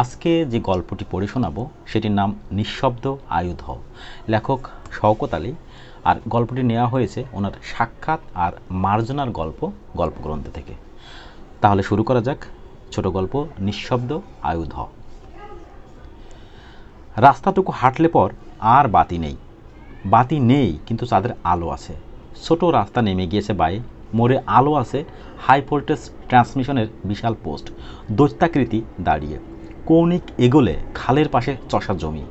আজকে যে গল্পটি পড়ে শোনাবো সেটির নাম নিঃশব্দ আয়ুধ। লেখক শওকত আলী। আর গল্পটি নেওয়া হয়েছে ওনার সাক্ষাৎ আর মার্জনার গল্পগ্রন্থ থেকে। তাহলে শুরু করা যাক। ছোট গল্প নিঃশব্দ আয়ুধ। রাস্তাটুকু হাঁটলে পর আর বাতি নেই, কিন্তু চাঁদের আলো আছে। ছোট রাস্তা নেমে গিয়েছে বায়ে, মোড়ে আলো আছে। হাই ভোল্টেজ ট্রান্সমিশনের বিশাল পোস্ট দৈত্যাকৃতি দাঁড়িয়ে। কৌণিক এগোলে খালের পাশে চষা জমি,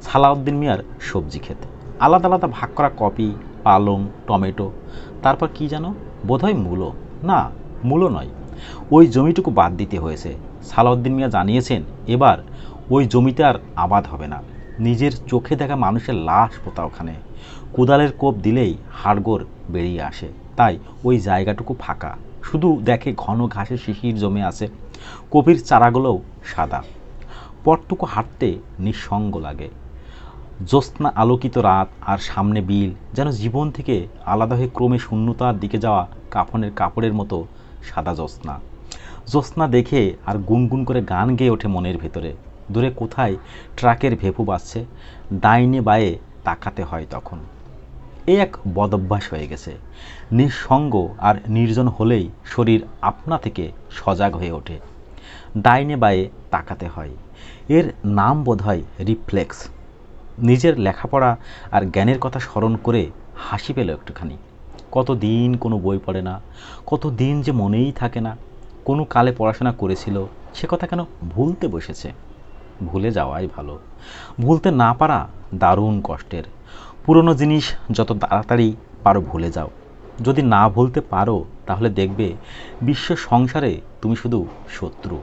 সালাউদ্দিন মিয়ার সবজি ক্ষেত, আলাদা আলাদা ভাগ করা কপি, পালং, টমেটো। তারপর কি যেন, বোধহয় মূলো। না, মূলো নয়, ওই জমিটুকু বাদ দিতে হয়েছে। সালাউদ্দিন মিয়া জানিয়েছেন এবার ওই জমিতে আর আবাদ হবে না। নিজের চোখে দেখা মানুষের লাশ পোতা ওখানে। কোদালের কোপ দিলেই হাড়গোড় বেরিয়ে আসে। তাই ওই জায়গাটুকু ফাঁকা, শুধু দেখে ঘন ঘাসে শিশির জমে আছে। কপির চারাগুলোও সাদা। পথটুকু হাঁটতে নিঃসঙ্গ লাগে। জ্যোৎস্না আলোকিত রাত আর সামনে বিল, যেন জীবন থেকে আলাদা হয়ে ক্রমে শূন্যতার দিকে যাওয়া কাফনের কাপড়ের মতো সাদা জ্যোৎস্না দেখে আর গুনগুন করে গান গেয়ে ওঠে মনের ভেতরে। দূরে কোথায় ট্রাকের ভেপু বাজছে, ডাইনে বায়ে তাকাতে হয় তখন। এই এক বদভ্যাস হয়ে গেছে। নিঃসঙ্গ আর নির্জন হলেই শরীর আপনা থেকে সজাগ হয়ে ওঠে। ডাইনে বায়ে তাকাতে হয়, এর নাম বোধহয় রিফ্লেক্স। নিজের লেখাপড়া আর জ্ঞানের কথা স্মরণ করে হাসি পেল একটুখানি। কতদিন কোনো বই পড়ে না, কতদিন যে মনেই থাকে না। কোনো কালে পড়াশোনা করেছিল, সে কথা কেন ভুলতে বসেছে। ভুলে যাওয়াই ভালো। ভুলতে না পারা দারুণ কষ্টের। পুরনো জিনিস যত তাড়াতাড়ি পারো ভুলে যাও। যদি না ভুলতে পারো তাহলে দেখবে বিশ্ব সংসারে তুমি শুধু শত্রু।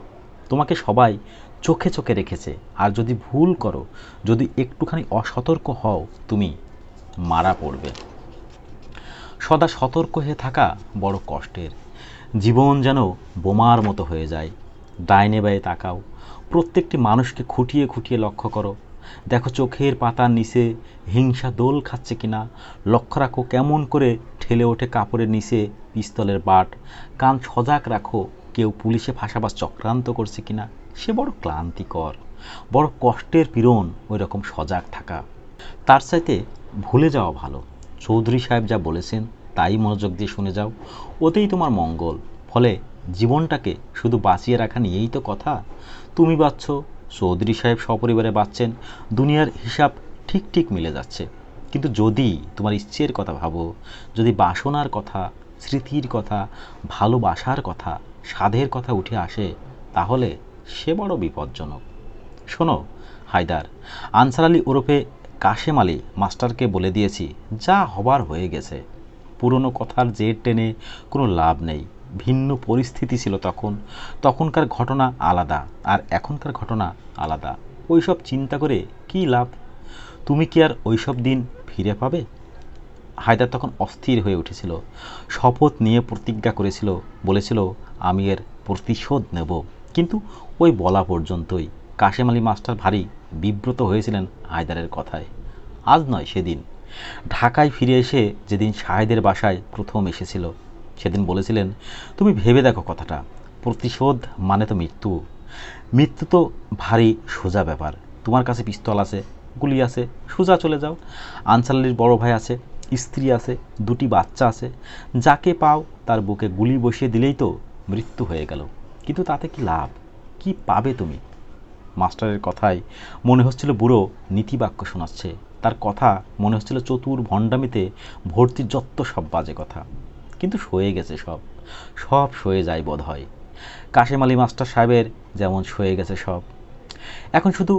তোমাকে সবাই চোখে চোখে রেখেছে। আর যদি ভুল করো, যদি একটুখানি অসতর্ক হও, তুমি মারা পড়বে। সদা সতর্ক হয়ে থাকা বড় কষ্টের। জীবন যেন বোমার মতো হয়ে যায়। ডাইনে বায়ে তাকাও, প্রত্যেকটি মানুষকে খুঁটিয়ে খুঁটিয়ে লক্ষ্য করো। দেখো চোখের পাতার নিচে হিংসা দোল খাচ্ছে কিনা। লক্ষ্য রাখো কেমন করে ঠেলে ওঠে কাপড়ের নিচে পিস্তলের বাট। কান সজাগ রাখো, কেউ পুলিশে ফাঁসাবার চক্রান্ত করছে কিনা। সে বড় ক্লান্তিকর, বড় কষ্টের পীড়ন ওই রকম সজাগ থাকা। তার চাইতে ভুলে যাওয়া ভালো। চৌধুরী সাহেব যা বলেছেন তাই মনোযোগ দিয়ে শুনে যাও, ওতেই তোমার মঙ্গল। ফলে জীবনটাকে শুধু বাঁচিয়ে রাখা নিয়েই তো কথা। তুমি বাঁচছ, চৌধুরী সাহেব সপরিবারে বাঁচছেন, দুনিয়ার হিসাব ঠিক ঠিক মিলে যাচ্ছে। কিন্তু যদি তোমার ইচ্ছের কথা ভাবো, যদি বাসনার কথা, স্মৃতির কথা, ভালোবাসার কথা, সাধের কথা উঠে আসে, তাহলে সে বড় বিপজ্জনক। শোনো হায়দার, আনসার আলী ওরফে কাশেম আলী মাস্টারকে বলে দিয়েছি, যা হবার হয়ে গেছে। পুরনো কথার জের টেনে কোনো লাভ নেই। ভিন্ন পরিস্থিতি ছিল তখনকার ঘটনা আলাদা, আর এখনকার ঘটনা আলাদা। ওইসব চিন্তা করে কী লাভ? তুমি কি আর ওইসব দিন ফিরে পাবে? হায়দার তখন অস্থির হয়ে উঠেছিল। শপথ নিয়ে প্রতিজ্ঞা করেছিল, বলেছিল আমি এর প্রতিশোধ নেব। কিন্তু ওই বলা পর্যন্তই। কাশেম আলী মাস্টার ভারী বিব্রত হয়েছিলেন হায়দারের কথায়। আজ নয়, সেদিন ঢাকায় ফিরে এসে যেদিন শাহেদের বাসায় প্রথম এসেছিল, সেদিন বলেছিলেন, তুমি ভেবে দেখো কথাটা, প্রতিশোধ মানে তো মৃত্যু। মৃত্যু তো ভারী সোজা ব্যাপার। তোমার কাছে পিস্তল আছে, গুলি আছে, সোজা চলে যাও। আনসার আলীর বড় ভাই আছে, স্ত্রী আছে, দুটি বাচ্চা আছে। যাকে পাও তার বুকে গুলি বসিয়ে দিলেই তো মৃত্যু হয়ে গেল। কিন্তু তাতে কি লাভ? কি পাবে তুমি? মাস্টারের কথায় মনে হচ্ছিল বুড়ো নীতিবাক্য শোনাচ্ছে। তার কথা মনে হচ্ছিল চতুর ভণ্ডামিতে ভর্তি যত সব বাজে কথা। কিন্তু সয়ে গেছে সব, সব সয়ে যায় বোধ হয়। কাশেম আলী মাস্টার সাহেবের যেমন সয়ে গেছে সব। এখন শুধু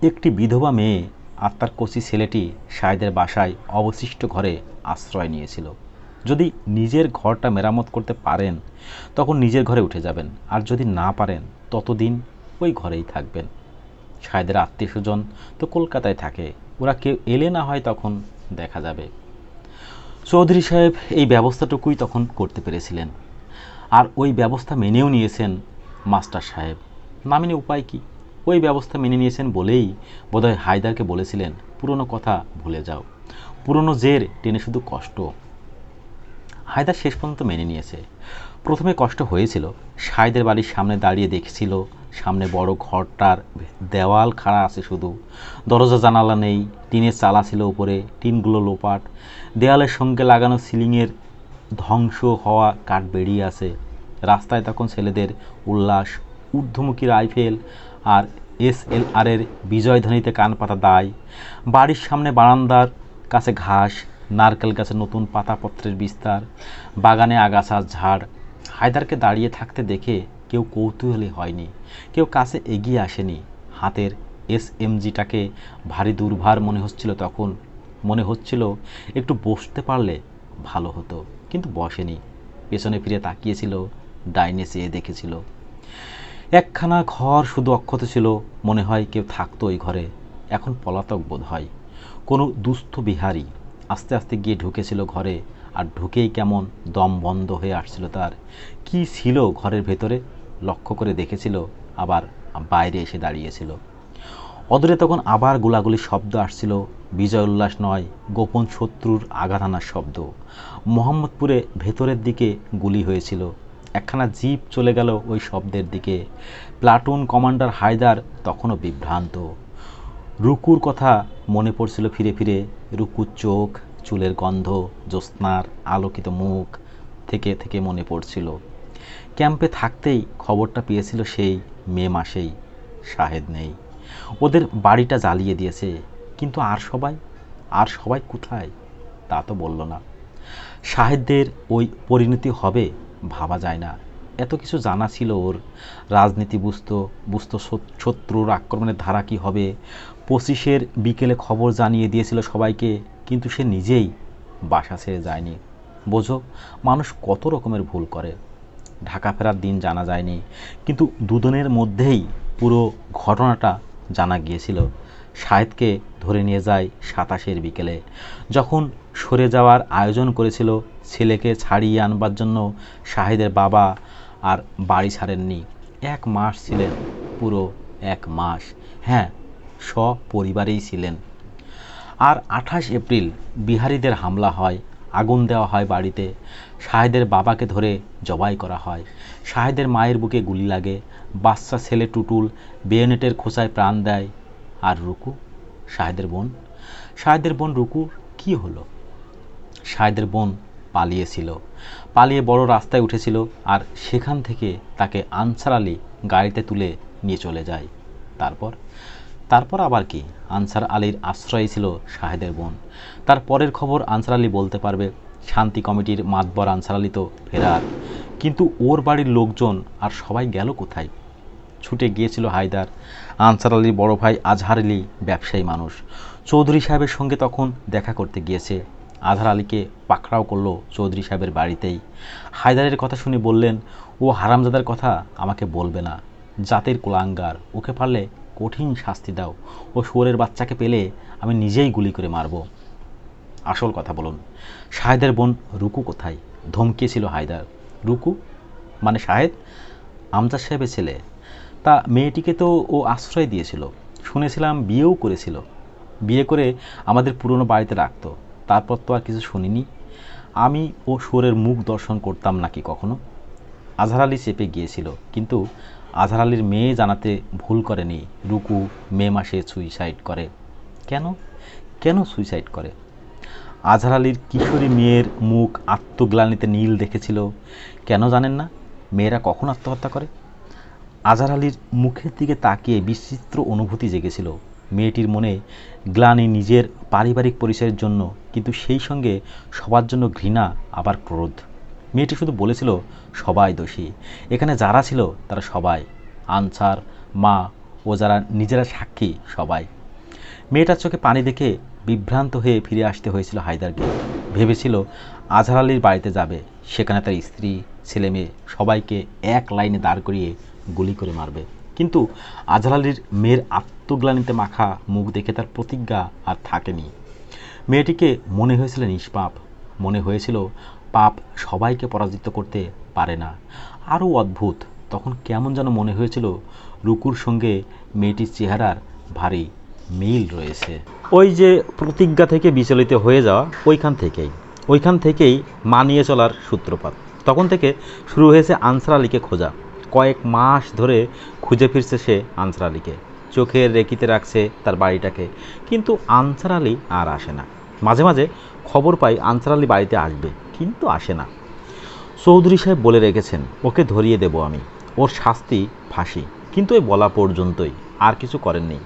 একটি বিধবা মেয়ে আর তার কচি ছেলেটি সাহেদের বাসায় অবশিষ্ট ঘরে আশ্রয় নিয়েছিল। যদি নিজের ঘরটা মেরামত করতে পারেন তখন নিজের ঘরে উঠে যাবেন, আর যদি না পারেন ততদিন ওই ঘরেই থাকবেন। সাহেদের আত্মীয় স্বজন তো কলকাতায় থাকে, ওরা কেউ এলে না হয় তখন দেখা যাবে। চৌধুরী সাহেব এই ব্যবস্থাটুকুই তখন করতে পেরেছিলেন, আর ওই ব্যবস্থা মেনেও নিয়েছেন মাস্টার সাহেব। না মেনে উপায় কি? ওই ব্যবস্থা মেনে নিয়েছেন বলেই বোধহয় হায়দারকে বলেছিলেন, পুরনো কথা ভুলে যাও, পুরনো জের টেনে শুধু কষ্ট। হায়দার শেষ পর্যন্ত মেনে নিয়েছে। প্রথমে কষ্ট হয়েছিল। সাহেদের বাড়ির সামনে দাঁড়িয়ে দেখছিল সামনে বড় ঘরটার দেওয়াল খাড়া আছে, শুধু দরজা জানালা নেই, টিনের চালা ছিল উপরে, টিনগুলো লোপাট, দেওয়ালের সঙ্গে লাগানো সিলিংয়ের ধ্বংস হওয়া কাঠ বেরিয়ে আছে। রাস্তায় তখন ছেলেদের উল্লাস, ঊর্ধ্বমুখী রাইফেল আর SLR-এর বিজয়ধ্বনিতে কান পাতা দায়। বাড়ির সামনে বারান্দার কাছে ঘাস, নারকেল গাছে নতুন পাতাপত্রের বিস্তার, বাগানে আগাছার ঝাড়। হায়দারকে দাঁড়িয়ে থাকতে দেখে কেউ কৌতূহলী হয়নি, কেউ কাছে এগিয়ে আসেনি। হাতের SMG-টাকে ভারী দুর্ভার মনে হচ্ছিল তখন। মনে হচ্ছিল একটু বসতে পারলে ভালো হতো, কিন্তু বসেনি। পেছনে ফিরে তাকিয়েছিল, ডাইনে চেয়ে দেখেছিল। একখানা ঘর শুধু অক্ষত ছিল, মনে হয় কেউ থাকতো ওই ঘরে, এখন পলাতক বোধ হয়। কোনো দুস্থ বিহারী আস্তে আস্তে গিয়ে ঢুকেছিল ঘরে, আর ঢুকেই কেমন দম বন্ধ হয়ে আসছিল তার। কি ছিল ঘরের ভেতরে লক্ষ্য করে দেখেছিল, আবার বাইরে এসে দাঁড়িয়েছিল। অদূরে তখন আবার গোলাগুলির শব্দ আসছিল, বিজয় উল্লাস নয়, গোপন শত্রুর আঘাত আনার শব্দ। মোহাম্মদপুরে ভেতরের দিকে গুলি হয়েছিল। একখানা জিপ চলে গেল ওই শব্দের দিকে। প্লাটুন কমান্ডার হায়দার তখনও বিভ্রান্ত। রুকুর কথা মনে পড়ছিল ফিরে ফিরে। রুকুর চোখ, চুলের গন্ধ, জ্যোৎস্নার আলোকিত মুখ থেকে থেকে মনে পড়ছিল। ক্যাম্পে থাকতেই খবরটা পেয়েছিল সেই মে মাসেই। শাহেদ নেই, ওদের বাড়িটা জ্বালিয়ে দিয়েছে। কিন্তু আর সবাই কোথায় তা তো বলল না। শাহেদদের ওই পরিণতি হবে ভাবা যায় না। এত কিছু জানা ছিল ওর। রাজনীতি বুঝতো শত্রুর আক্রমণের ধারা কী হবে। 25-এর বিকেলে খবর জানিয়ে দিয়েছিল সবাইকে, কিন্তু সে নিজেই বাসা ছেড়ে যায়নি। বোঝো, মানুষ কত রকমের ভুল করে। ঢাকা ফেরার দিন জানা যায়নি, কিন্তু দুদিনের মধ্যেই পুরো ঘটনাটা জানা গিয়েছিল। শাহেদকে ধরে নিয়ে যায় 27-এর বিকেলে। যখন সরে যাওয়ার আয়োজন করেছিল, ছেলেকে ছাড়িয়ে আনবার জন্য শাহেদের বাবা আর বাড়ি ছাড়েননি। 1 মাস ছিলেন, পুরো 1 মাস। হ্যাঁ, সপরিবারেই ছিলেন। আর 28 এপ্রিল বিহারীদের হামলা হয়, আগুন দেওয়া হয় বাড়িতে। শাহেদের বাবাকে ধরে জবাই করা হয়। শাহেদের মায়ের বুকে গুলি লাগে। বাচ্চা ছেলে টুটুল বেয়োনেটের খোঁচায় প্রাণ দেয়। আর রুকু, শাহেদের বোন রুকুর কি হলো? শাহেদের বোন পালিয়ে বড় রাস্তায় উঠেছিল, আর সেখান থেকে তাকে আনসার আলী গাড়িতে তুলে নিয়ে চলে যায়। তারপর আবার কি? আনসার আলীর আশ্রয় ছিল শাহেদের বোন। তার পরের খবর আনসার আলী বলতে পারবে। শান্তি কমিটির মাতবর আনসার আলী তো ফেরার, কিন্তু ওর বাড়ির লোকজন আর সবাই গেল কোথায়? ছুটে গিয়েছিল হায়দার। আনসার আলীর বড় ভাই আজহার আলী ব্যবসায়ী মানুষ, চৌধুরী সাহেবের সঙ্গে তখন দেখা করতে গিয়েছে। আজহার আলীকে পাকড়াও করলো চৌধুরী সাহেবের বাড়িতেই। হায়দারের কথা শুনে বললেন, ও হারামজাদার কথা আমাকে বলবে না, জাতের কুলাঙ্গার, ওকে পারলে কঠিন শাস্তি দাও। ও শুয়োরের বাচ্চাকে পেলে আমি নিজেই গুলি করে মারব। আসল কথা বলুন, শাহেদের বোন রুকু কোথায়? ধমকিয়েছিল হায়দার। রুকু মানে শাহেদ, আমজাদ সাহেবের ছেলে। তা মেয়েটিকে তো ও আশ্রয় দিয়েছিল, শুনেছিলাম বিয়েও করেছিল। বিয়ে করে আমাদের পুরনো বাড়িতে রাখতো, তারপর তো আর কিছু শুনিনি। আমি ও শুয়োরের মুখ দর্শন করতাম নাকি কখনো? আজহার আলী চেপে গিয়েছিল, কিন্তু আজহার আলীর মেয়ে জানাতে ভুল করেনি। রুকু মে মাসে সুইসাইড করে। কেন সুইসাইড করে? আজহার আলীর কিশোরী মেয়ের মুখ আত্মগ্লানিতে নীল দেখেছিল। কেন জানেন না? মেয়েরা কখন আত্মহত্যা করে? আজহার আলীর মুখের দিকে তাকিয়ে বিচিত্র অনুভূতি জেগেছিল। মেয়েটির মনে গ্লানি নিজের পারিবারিক পরিচয়ের জন্য, কিন্তু সেই সঙ্গে সবার জন্য ঘৃণা, আবার ক্রোধ। মেয়েটি শুধু বলেছিল সবাই দোষী, এখানে যারা ছিল তারা সবাই, আনসার, মা ও যারা নিজেরা সাক্ষী সবাই। মেয়েটার চোখে পানি দেখে বিভ্রান্ত হয়ে ফিরে আসতে হয়েছিল হায়দারকে। ভেবেছিল আজহার আলীর বাড়িতে যাবে, সেখানে তার স্ত্রী, ছেলে মেয়ে সবাইকে এক লাইনে দাঁড় করিয়ে গুলি করে মারবে। কিন্তু আজহার আলীর মেয়ের আত্মগ্লানিতে মাখা মুখ দেখে তার প্রতিজ্ঞা আর থাকেনি। মেয়েটিকে মনে হয়েছিল নিষ্পাপ, মনে হয়েছিল পাপ সবাইকে পরাজিত করতে পারে না। আরও অদ্ভুত, তখন কেমন যেন মনে হয়েছিল রুকুর সঙ্গে মেয়েটির চেহারার ভারী মিল রয়েছে। ওই যে প্রতিজ্ঞা থেকে বিচলিত হয়ে যাওয়া, ওইখান থেকেই মানিয়ে চলার সূত্রপাত। তখন থেকে শুরু হয়েছে আনসার আলীকে খোঁজা। কয়েক মাস ধরে খুঁজে ফিরছে সে আনসার আলীকে, চোখের রেখিতে রাখছে তার বাড়িটাকে, কিন্তু আনসার আলী আর আসে না। মাঝে মাঝে খবর পাই আনসার আলী বাড়িতে আসবে, কিন্তু আসে না। চৌধুরী সাহেব বলে রেখেছেন ওকে ধরিয়ে দেব আমি, ওর শাস্তি ফাঁসি, কিন্তু ওই বলা পর্যন্তই, আর কিছু করেননি।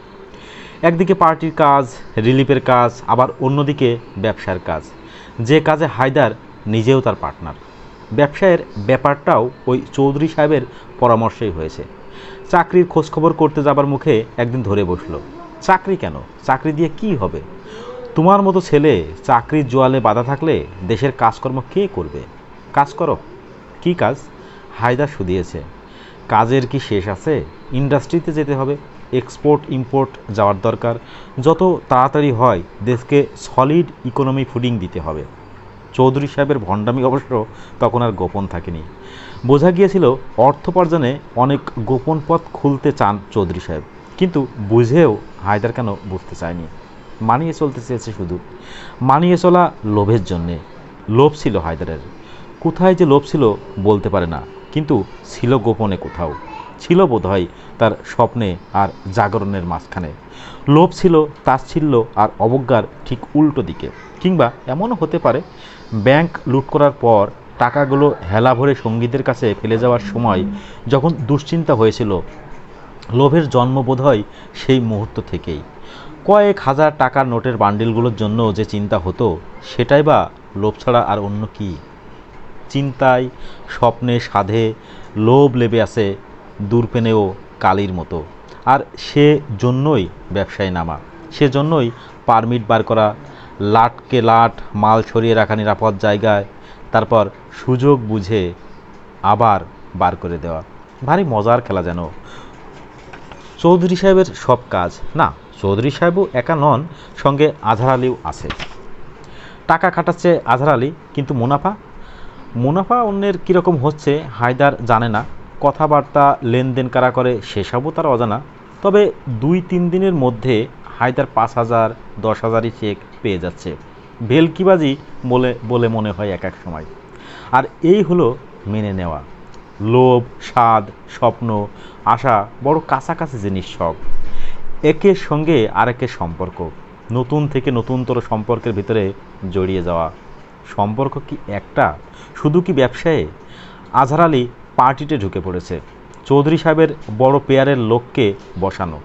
একদিকে পার্টির কাজ, রিলিফের কাজ, আবার অন্যদিকে ব্যবসার কাজ, যে কাজে হায়দার নিজেও তার পার্টনার। ব্যবসায়ের ব্যাপারটাও ওই চৌধুরী সাহেবের পরামর্শেই হয়েছে। চাকরির খোঁজখবর করতে যাবার মুখে একদিন ধরে বসলো, চাকরি কেন, চাকরি দিয়ে কি হবে? তোমার মতো ছেলে চাকরির জোয়ালে বাধা থাকলে দেশের কাজকর্ম কে করবে? কাজ করো। কি কাজ? হায়দার শুধিয়েছে। কাজের কি শেষ আছে? ইন্ডাস্ট্রিতে যেতে হবে, এক্সপোর্ট ইম্পোর্ট যাওয়ার দরকার, যত তাড়াতাড়ি হয় দেশকে সলিড ইকোনমি ফুডিং দিতে হবে। চৌধুরী সাহেবের ভণ্ডামি অবশ্য তখন আর গোপন থাকেনি। বোঝা গিয়েছিল অর্থোপার্জনে অনেক গোপন পথ খুলতে চান চৌধুরী সাহেব, কিন্তু বুঝেও হায়দার কেন বুঝতে চায়নি। মানিয়ে চলতে চেয়েছে শুধু, মানিয়ে চলা লোভের জন্যে। লোভ ছিল হায়দারের, কোথায় যে লোভ ছিল বলতে পারে না, কিন্তু ছিল গোপনে কোথাও, ছিল বোধহয় তার স্বপ্নে আর জাগরণের মাঝখানে। লোভ ছিল তাচ্ছিল্য আর অবজ্ঞার ঠিক উল্টো দিকে। কিংবা এমনও হতে পারে, ব্যাংক লুট করার পর টাকাগুলো হেলা ভরে সঙ্গীদের কাছে ফেলে যাওয়ার সময় যখন দুশ্চিন্তা হয়েছিল, লোভের জন্ম বোধহয় সেই মুহূর্ত থেকেই। কয়েক হাজার টাকার নোটের বান্ডিলগুলোর জন্য যে চিন্তা হতো, সেটাই বা লোভ ছাড়া আর অন্য কি? চিন্তায়, স্বপ্নে, সাধে লোভ লেবে আছে দূরপেনেও কালির মতো। আর সে জন্যই ব্যবসায় নামা, সেজন্যই পারমিট বার করা, লাটকে লাট মাল ছড়িয়ে রাখা নিরাপদ জায়গায়, তারপর সুযোগ বুঝে আবার বার করে দেওয়া। ভারী মজার খেলা যেন। চৌধুরী সাহেবের সব কাজ না, চৌধুরী সাহেবও একা নন, সঙ্গে আজহার আলীও আছে। টাকা খাটাচ্ছে আজহার আলী, কিন্তু মুনাফা মুনাফা অন্যের কীরকম হচ্ছে হায়দার জানে না। কথাবার্তা লেনদেন কারা করে সেসবও তার অজানা। তবে 2-3 দিনের মধ্যে হায়দার 5,000, 10,000ই চেক পেয়ে যাচ্ছে। ভেলকিবাজি বলে বলে মনে হয় এক এক সময়। আর এই হলো মেনে নেওয়া। লোভ, স্বাদ, স্বপ্ন, আশা বড় কাছাকাছি জিনিস সব। একের সঙ্গে আরেকের সম্পর্ক, নতুন থেকে নতুনতর সম্পর্কের ভিতরে জড়িয়ে যাওয়া। সম্পর্ক কি একটা? শুধু কি ব্যবসায়ে? আজহার আলী পার্টিতে ঢুকে পড়েছে। চৌধুরী সাহেবের বড় পেয়ারের লোককে বসানো।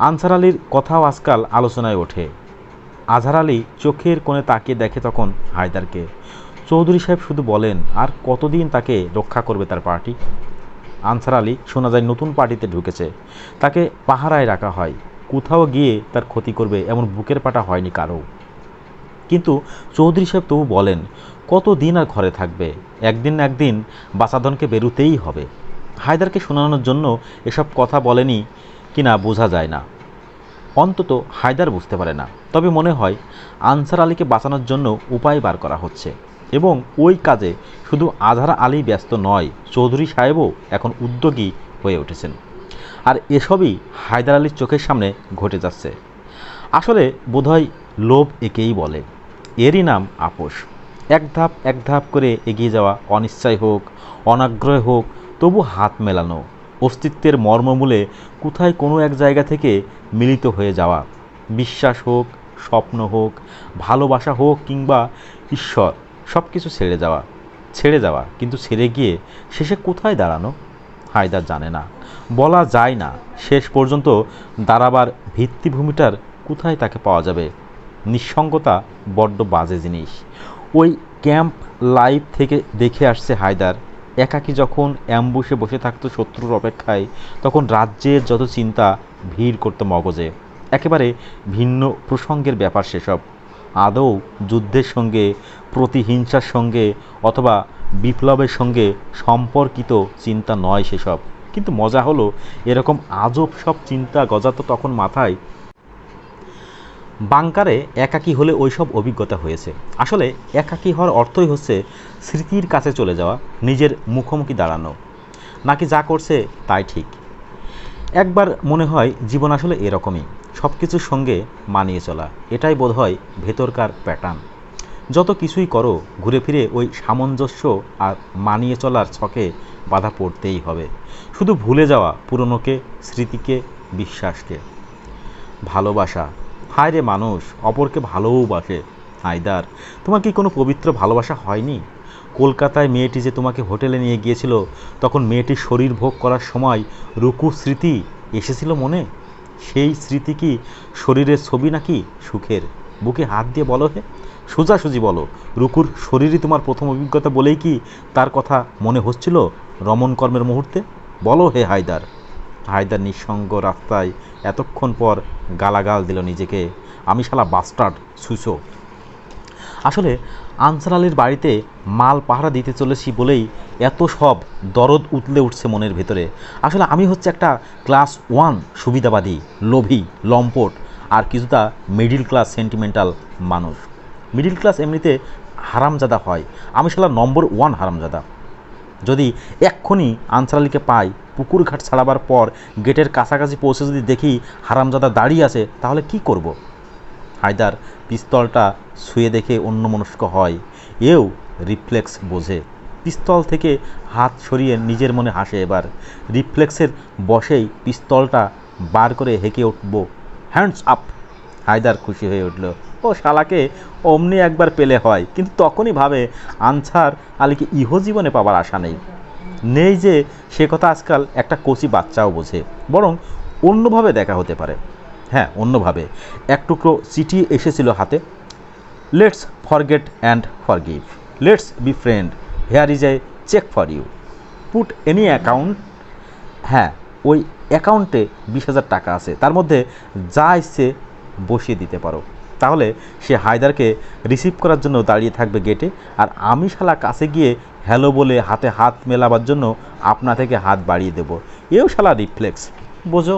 আনসার আলীর কথাও আজকাল আলোচনায় ওঠে। আজহার আলী চোখের কোণে তাকিয়ে দেখে তখন হায়দারকে। চৌধুরী সাহেব শুধু বলেন, আর কতদিন তাকে রক্ষা করবে তার পার্টি? আনসার আলী শোনা যায় নতুন পার্টিতে ঢুকেছে, তাকে পাহারায় রাখা হয়। কোথাও গিয়ে তার ক্ষতি করবে এমন বুকের পাটা হয়নি কারও। কিন্তু চৌধুরী সাহেব তবু বলেন, কতদিন আর ঘরে থাকবে? একদিন না একদিন বাচাধনকে বেরোতেই হবে। হায়দারকে শোনানোর জন্য এসব কথা বলেনি কিনা বোঝা যায় না, অন্তত হায়দার বুঝতে পারে না। তবে মনে হয় আনসার আলীকে বাঁচানোর জন্য উপায় বার করা হচ্ছে, এবং ওই কাজে শুধু আজহার আলী ব্যস্ত নয়, চৌধুরী সাহেবও এখন উদ্যোগী হয়ে উঠেছেন। আর এসবই হায়দার আলীর চোখের সামনে ঘটে যাচ্ছে। আসলে বোধহয় লোভ একেই বলে, এরই নাম আপোষ। এক ধাপ করে এগিয়ে যাওয়া, অনিশ্চয় হোক, অনাগ্রহ হোক, তবু হাত মেলানো, অস্তিত্বের মর্মমূলে কোথায় কোনো এক জায়গা থেকে মিলিত হয়ে যাওয়া। বিশ্বাস হোক, স্বপ্ন হোক, ভালোবাসা হোক, কিংবা ঈশ্বর, সব কিছু ছেড়ে যাওয়া, কিন্তু ছেড়ে গিয়ে শেষে কোথায় দাঁড়ানো হায়দার জানে না, বলা যায় না। শেষ পর্যন্ত দাঁড়াবার ভিত্তিভূমিটার কোথায় তাকে পাওয়া যাবে? নিঃসঙ্গতা বড্ড বাজে জিনিস। ওই ক্যাম্প লাইফ থেকে দেখে আসছে হায়দার। একাকী যখন অ্যাম্বুশে বসে থাকতো শত্রুর অপেক্ষায়, তখন রাজ্যের যত চিন্তা ভিড় করতো মগজে। একেবারে ভিন্ন প্রসঙ্গের ব্যাপার সেসব। আদৌ যুদ্ধের সঙ্গে, প্রতিহিংসার সঙ্গে অথবা বিপ্লবের সঙ্গে সম্পর্কিত চিন্তা নয় সেসব। কিন্তু মজা হলো, এরকম আজব সব চিন্তা গজাতো তখন মাথায়। বাংকারে একাকী হলে ওইসব অভিজ্ঞতা হয়েছে। আসলে একাকী হওয়ার অর্থই হচ্ছে স্মৃতির কাছে চলে যাওয়া, নিজের মুখোমুখি দাঁড়ানো, নাকি যা করছে তাই ঠিক। একবার মনে হয় জীবন আসলে এরকমই, সব কিছুর সঙ্গে মানিয়ে চলা। এটাই বোধহয় ভেতরকার প্যাটার্ন। যত কিছুই করো ঘুরে ফিরে ওই সামঞ্জস্য আর মানিয়ে চলার ছকে বাধা পড়তেই হবে। শুধু ভুলে যাওয়া পুরনোকে, স্মৃতিকে, বিশ্বাসকে। ভালোবাসা, হায় রে মানুষ অপরকে ভালোবাসে। হায়দার, তোমার কি কোনো পবিত্র ভালোবাসা হয়নি? কলকাতায় মেয়েটি যে তোমাকে হোটেলে নিয়ে গিয়েছিল, তখন মেয়েটির শরীর ভোগ করার সময় রুকু স্মৃতি এসেছিল মনে? সেই স্মৃতি কি শরীরের ছবি নাকি সুখের? বুকে হাত দিয়ে বলো হে, সোজাসুজি বলো, রুকুর শরীরই তোমার প্রথম অভিজ্ঞতা বলেই কি তার কথা মনে হচ্ছিল রমণ কর্মের মুহূর্তে? বলো হে হায়দার। হায়দার নিঃসঙ্গ রাস্তায় এতক্ষণ পর গালাগাল দিল নিজেকে, আমি শালা বাস্টার্ড সুসো। আসলে আনসার আলীর বাড়িতে মাল পাহারা দিতে চলেছি বলেই এত সব দরদ উতলে উঠছে মনের ভেতরে। আসলে আমি হচ্ছে একটা ক্লাস 1 সুবিধাবাদী, লোভী, লম্পট আর কিছুটা মিডিল ক্লাস সেন্টিমেন্টাল মানুষ। মিডিল ক্লাস এমনিতে হারামজাদা হয়, আমি শালা নম্বর 1 হারামজাদা। যদি এক্ষুনি আনসার আলীকে পাই, পুকুর ঘাট ছাড়াবার পর গেটের কাছাকাছি পৌঁছে যদি দেখি হারামজাদা দাঁড়িয়ে আছে, তাহলে কি করব? হায়দার পিস্তলটা ছুঁয়ে দেখে অন্যমনস্ক হয়। এও রিফ্লেক্স বোঝে। পিস্তল থেকে হাত সরিয়ে নিজের মনে হাসে। এবার রিফ্লেক্সের বশেই পিস্তলটা বার করে হেঁকে উঠব, হ্যান্ডস আপ। হায়দার খুশি হয়ে উঠল। ও শালাকে অমনি একবার পেলে হয়, কিন্তু তখনই ভাবে আনসার আলীকে ইহজীবনে পাবার আশা নেই। নেই যে সে কথা আজকাল একটা কচি বাচ্চাও বোঝে, বরং অন্যভাবে দেখা হতে পারে। হ্যাঁ, অন্যভাবে। এক টুকরো চিঠি এসেছিল হাতে। Let's forget and forgive, let's be friend, here is a check for you, put any account. হ্যাঁ, ওই অ্যাকাউন্টে 20,000 টাকা আছে, তার মধ্যে যা ইচ্ছে বসিয়ে দিতে পারো। তাহলে সে হায়দারকে রিসিভ করার জন্য দাঁড়িয়ে থাকবে গেটে, আর আমি শালা কাছে গিয়ে হ্যালো বলে হাতে হাত মেলাবার জন্য আপনা থেকে হাত বাড়িয়ে দেব। এও শালা রিফ্লেক্স, বোঝো।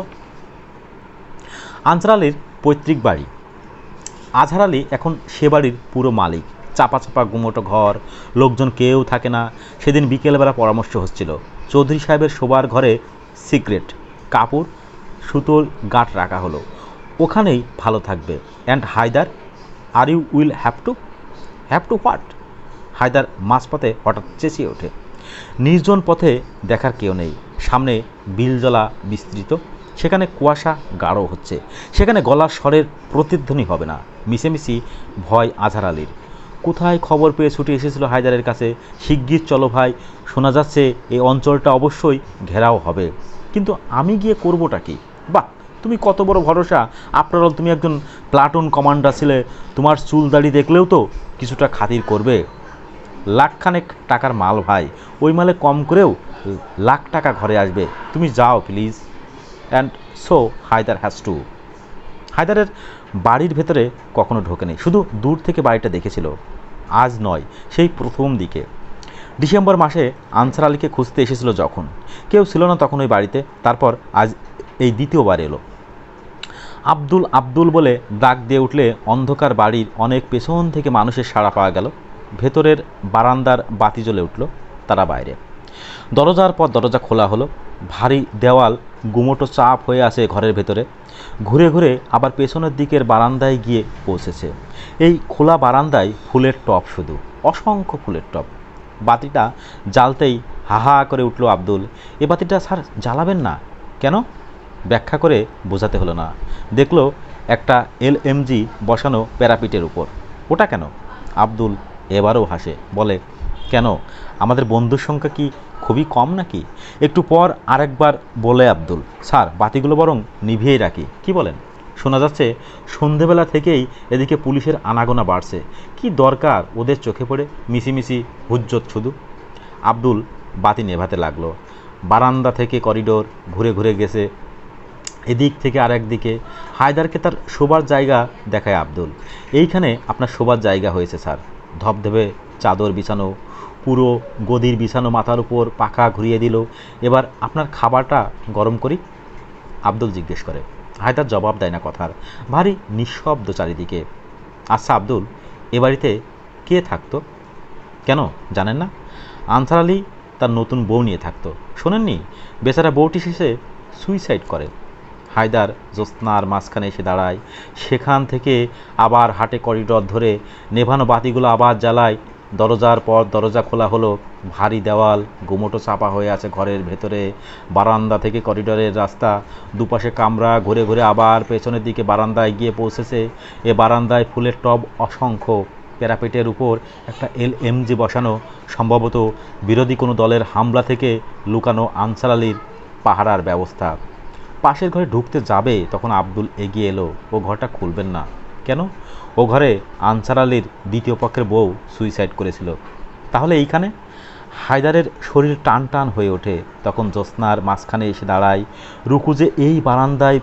আনসার আলীর পৈতৃক বাড়ি। আজহার আলী এখন সে বাড়ির পুরো মালিক। চাপা চাপা গুমোটো ঘর, লোকজন কেউ থাকে না। সেদিন বিকেলবেলা পরামর্শ হচ্ছিল। চৌধুরী সাহেবের শোবার ঘরে সিগারেট, কাপড়, সুতোর গাঁট রাখা হলো, ওখানেই ভালো থাকবে। And Haider, are you will have to what? Haider মাঝপথে হঠাৎ চেঁচিয়ে ওঠে। নির্জন পথে দেখার কেউ নেই। সামনে বিলজলা বিস্তৃত, সেখানে কুয়াশা গাঢ় হচ্ছে। সেখানে গলার স্বরের প্রতিধ্বনি হবে না। মিশেমিশি ভয় আজহার আলীর। কোথায় খবর পেয়ে ছুটে এসেছিল হায়দারের কাছে, শিগগির চলো ভাই, শোনা যাচ্ছে এই অঞ্চলটা অবশ্যই ঘেরাও হবে। কিন্তু আমি গিয়ে করবোটা কি? বাহ, তুমি কত বড় ভরসা! আফটার অল তুমি একজন প্লাটুন কমান্ডার ছিলে, তোমার চুল দাড়ি দেখলেও তো কিছুটা খাতির করবে। লাখখানেক টাকার মাল ভাই, ওই মালে কম করেও লাখ টাকা ঘরে আসবে। তুমি যাও please. And so Haider has two. হায়দারের বাড়ির ভেতরে কখনো ঢোকেনি, শুধু দূর থেকে বাড়িটা দেখেছিল। আজ নয়, সেই প্রথম দিকে ডিসেম্বর মাসে আনসার আলীকে খুঁজতে এসেছিল যখন। কেউ ছিল না তখন ওই বাড়িতে। তারপর আজ এই দ্বিতীয়বার এলো। আব্দুল আব্দুল বলে ডাক দিয়ে উঠলে অন্ধকার বাড়ির অনেক পেছন থেকে মানুষের সাড়া পাওয়া গেল। ভেতরের বারান্দার বাতি জ্বলে উঠল। তারা বাইরে। দরজার পর দরজা খোলা হলো। ভারী দেওয়াল গুমোটো চাপ হয়ে আছে ঘরের ভেতরে। ঘুরে ঘুরে আবার পেছনের দিকের বারান্দায় গিয়ে পৌঁছেছে। এই খোলা বারান্দায় ফুলের টব, শুধু অসংখ্য ফুলের টব। বাতিটা জ্বালতেই হা হা করে উঠল আব্দুল। এ বাতিটা স্যার জ্বালাবেন না কেন? ব্যাখ্যা করে বোঝাতে হলো না। দেখলো একটা LMG বসানো প্যারাপিটের উপর। ওটা কেন? আব্দুল এবারও হাসে, বলে, কেন, আমাদের বন্ধুর সংখ্যা কি খুবই কম নাকি? একটু পর আরেকবার বলে আব্দুল, স্যার বাতিগুলো বরং নিভিয়েই রাখি, কি বলেন? শোনা যাচ্ছে সন্ধেবেলা থেকেই এদিকে পুলিশের আনাগোনা বাড়ছে। কি দরকার ওদের চোখে পড়ে মিছিমিছি হুজ্জত শুধু। আব্দুল বাতি নেভাতে লাগলো। বারান্দা থেকে করিডোর ঘুরে ঘুরে গেছে এদিক থেকে আরেক দিকে। হায়দারকে তার শোবার জায়গা দেখায় আব্দুল। এইখানে আপনার শোবার জায়গা হয়েছে স্যার। ধবধবে চাদর বিছানো, পুরো গদির বিছানো, মাথার উপর পাখা ঘুরিয়ে দিল। এবার আপনার খাবারটা গরম করি? আব্দুল জিজ্ঞেস করে। হায়দার জবাব দেয় না কথার। ভারী নিঃশব্দ চারিদিকে। আচ্ছা আব্দুল, এ বাড়িতে কে থাকতো? কেন জানেন না? আনসার আলী তার নতুন বউ নিয়ে থাকতো। শোনেননি? বেচারা বউটি শেষে সুইসাইড করে। হায়দার জ্যোৎস্নার মাঝখানে এসে দাঁড়ায়। সেখান থেকে আবার হাটে করিডর ধরে নেভানো বাতিগুলো আবার জ্বালায়। দরজার পর দরজা খোলা হলো। ভারী দেওয়াল গুমোটো চাপা হয়ে আছে ঘরের ভেতরে। বারান্দা থেকে করিডরের রাস্তা, দুপাশে কামরা, ঘুরে ঘুরে আবার পেছনের দিকে বারান্দায় গিয়ে পৌঁছেছে। এ বারান্দায় ফুলের টব অসংখ্য। প্যারাপেটের উপর একটা LMG বসানো, সম্ভবত বিরোধী কোনো দলের হামলা থেকে লুকানো আনসার আলীর পাহারার ব্যবস্থা। পাশের ঘরে ঢুকতে যাবে তখন আব্দুল এগিয়ে এলো। ও ঘরটা খুলবেন না। কেন? ও ঘরে আনসার আলীর দ্বিতীয় পক্ষের বউ সুইসাইড করেছিল। তাহলে এইখানে? হায়দারের শরীর টান টান হয়ে ওঠে। তখন জ্যোৎস্নার মাঝখানে এসে দাঁড়ায়। রুকু যে এই বারান্দায়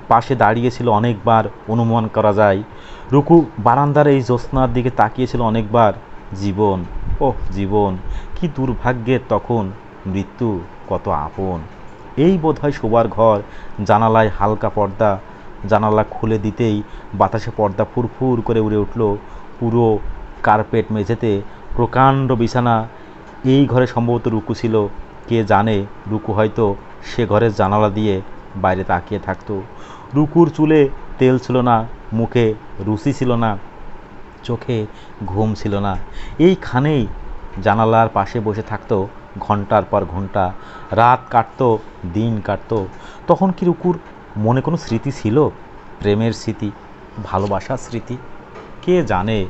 পাশে দাঁড়িয়েছিল অনেকবার অনুমান করা যায়। রুকু বারান্দার এই জ্যোৎস্নার দিকে তাকিয়েছিল অনেকবার। জীবন, ওহ জীবন, কি দুর্ভাগ্যের তখন, মৃত্যু কত আপন। এই বোধহয় শোবার ঘর। জানালায় হালকা পর্দা। জানালা খুলে দিতেই বাতাসে পর্দা ফুরফুর করে উড়ে উঠল। পুরো কার্পেট মেঝেতে প্রকাণ্ড বিছানা। এই ঘরে সম্ভবত রুকু ছিল। কে জানে, রুকু হয়তো সে ঘরের জানালা দিয়ে বাইরে তাকিয়ে থাকতো। রুকুর চুলে তেল ছিল না, মুখে রুচি ছিল না, চোখে ঘুম ছিল না। এইখানেই জানালার পাশে বসে থাকতো ঘন্টার পর ঘন্টা। রাত কাটতো, দিন কাটতো। তখন কি রুকুর মনে কোনো স্মৃতি ছিল? প্রেমের স্মৃতি, ভালোবাসার স্মৃতি? কে জানে।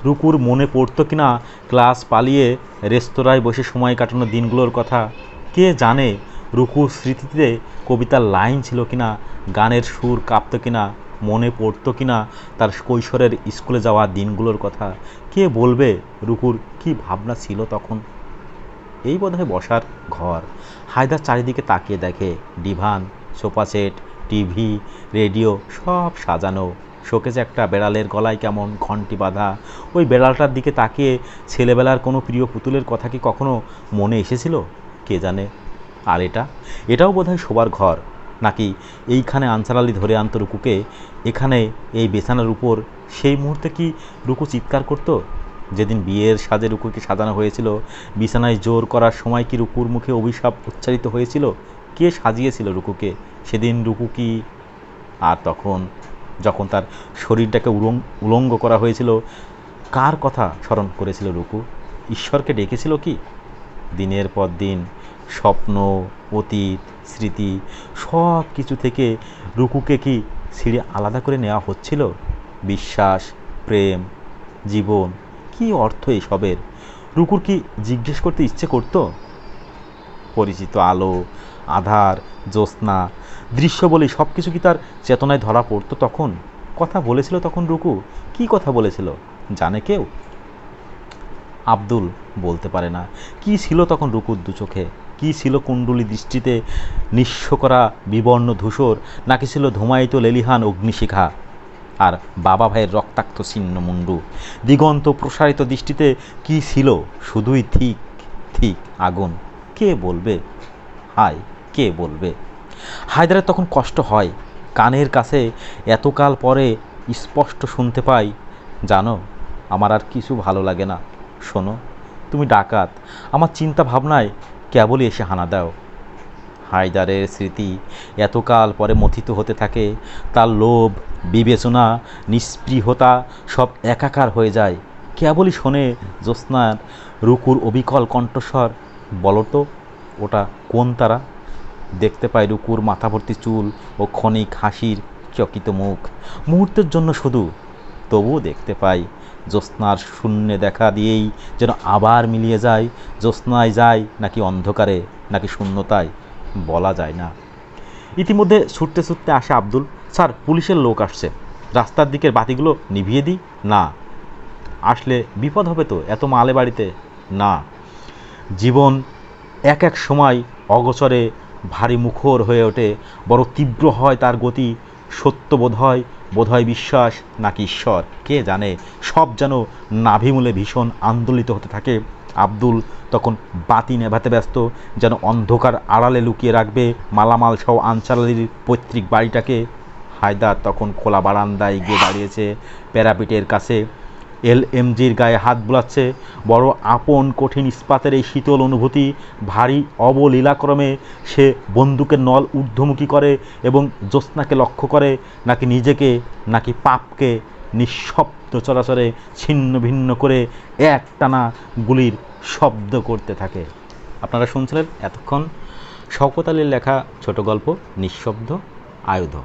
রুকুর মনে পড়তো কিনা ক্লাস পালিয়ে রেস্তোরাঁয় বসে সময় কাটানো দিনগুলোর কথা? কে জানে রুকুর স্মৃতিতে কবিতার লাইন ছিল কিনা, গানের সুর কাঁপতো কিনা, মনে পড়তো কিনা তার কৈশোরের স্কুলে যাওয়া দিনগুলোর কথা? কে বলবে রুকুর কি ভাবনা ছিল তখন? এই বোধহয় বসার ঘর। হায়দার চারিদিকে তাকিয়ে দেখে divan, sofa set, TV, radio সব সাজানো। শোকেজে একটা বেড়ালের গলায় কেমন ঘন্টি বাঁধা। ওই বেড়ালটার দিকে তাকিয়ে ছেলেবেলার কোনো প্রিয় পুতুলের কথা কি কখনো মনে এসেছিল? কে জানে। আর এটাও বোধহয় শোবার ঘর। নাকি এইখানে আনসার আলী ধরে আনতো রুকুকে, এখানে এই বিছানার উপর? সেই মুহূর্তে কি রুকু চিৎকার করতো? যেদিন বিয়ের সাজে রুকুকে সাজানো হয়েছিল, বিছানায় জোর করার সময় কি রুকুর মুখে অভিশাপ উচ্চারিত হয়েছিল? কে সাজিয়েছিল রুকুকে সেদিন? রুকু কি? আর তখন যখন তার শরীরটাকে উলঙ্গ করা হয়েছিল, কার কথা স্মরণ করেছিল রুকু? ঈশ্বরকে ডেকেছিল কি? দিনের পর দিন স্বপ্ন, অতীত, স্মৃতি সব কিছু থেকে রুকুকে কি ছিঁড়ে আলাদা করে নেওয়া হচ্ছিল? বিশ্বাস, প্রেম, জীবন, কি অর্থ এসবের? রুকুর কি জিজ্ঞেস করতে ইচ্ছে করতো? পরিচিত আলো, আধার, জ্যোৎস্না, দৃশ্য বলে সব কিছু কি তার চেতনায় ধরা পড়তো তখন? কথা বলেছিল তখন রুকু? কি কথা বলেছিল জানে কেউ? আব্দুল বলতে পারে না। কি ছিল তখন রুকুর দু চোখে? কি ছিল কুণ্ডলী দৃষ্টিতে? নিঃস্ব করা বিবর্ণ ধূসর, নাকি ছিল ধূমায়িত লেলিহান অগ্নিশিখা? আর বাবা ভাইয়ের রক্তাক্ত ছিন্ন মুন্ডু। দিগন্ত প্রসারিত দৃষ্টিতে কি ছিল? শুধুই ঠিক ঠিক আগুন। কে বলবে? হায়, কে বলবে? হায়দারের তখন কষ্ট হয়। কানের কাছে এতকাল পরে স্পষ্ট শুনতে পাই, জানো, আমার আর কিছু ভালো লাগে না। শোনো, তুমি ডাকাত, আমার চিন্তা ভাবনায় কেবলই এসে হানা দাও। হায়দারের স্মৃতি এতকাল পরে মথিত হতে থাকে। তার লোভ, বিবেচনা, নিস্পৃহতা সব একাকার হয়ে যায়। কেবলই শোনে জ্যোৎস্নার রুকুর অবিকল কণ্ঠস্বর, বলো তো ওটা কোন তারা? দেখতে পায় রুকুর মাথা ভর্তি চুল ও ক্ষণিক হাসির চকিত মুখ, মুহূর্তের জন্য শুধু। তবুও দেখতে পাই জ্যোৎস্নার শূন্যে দেখা দিয়েই যেন আবার মিলিয়ে যায়। জ্যোৎস্নায় যায় নাকি অন্ধকারে, নাকি শূন্যতায়, বলা যায় না। ইতিমধ্যে ছুটতে ছুটতে আসে আব্দুল। স্যার, পুলিশের লোক আসছে, রাস্তার দিকের বাতিগুলো নিভিয়ে দিই? না। আসলে বিপদ হবে তো, এত মালে বাড়িতে। না। জীবন এক এক সময় অগোচরে ভারী মুখর হয়ে ওঠে, বড় তীব্র হয় তার গতি। সত্য বোধহয় বিশ্বাস, নাকি ঈশ্বর কে জানে। সব যেন নাভিমূলে ভীষণ আন্দোলিত হতে থাকে। আব্দুল তখন বাতি নেভাতে ব্যস্ত, যেন অন্ধকার আড়ালে লুকিয়ে রাখবে মালামাল সহ আনসার আলীর পৈতৃক বাড়িটাকে। হায়দার তখন খোলা বারান্দায় গিয়ে দাঁড়িয়েছে প্যারাপিটের কাছে। LMGর গায়ে হাত বুলাচ্ছে। বড় আপন কঠিন ইস্পাতের এই শীতল অনুভূতি ভারী অবলীলাক্রমে সে বন্দুকের নল ঊর্ধ্বমুখী করে এবং জ্যোৎস্নাকে লক্ষ্য করে, নাকি নিজেকে নাকি পাপকে নিঃশব্দ চলাচলে ছিন্ন ভিন্ন করে একটানা গুলির শব্দ করতে থাকে। আপনারা শুনছিলেন এতক্ষণ শওকত আলীর লেখা ছোট গল্প নিঃশব্দ আয়ুধ।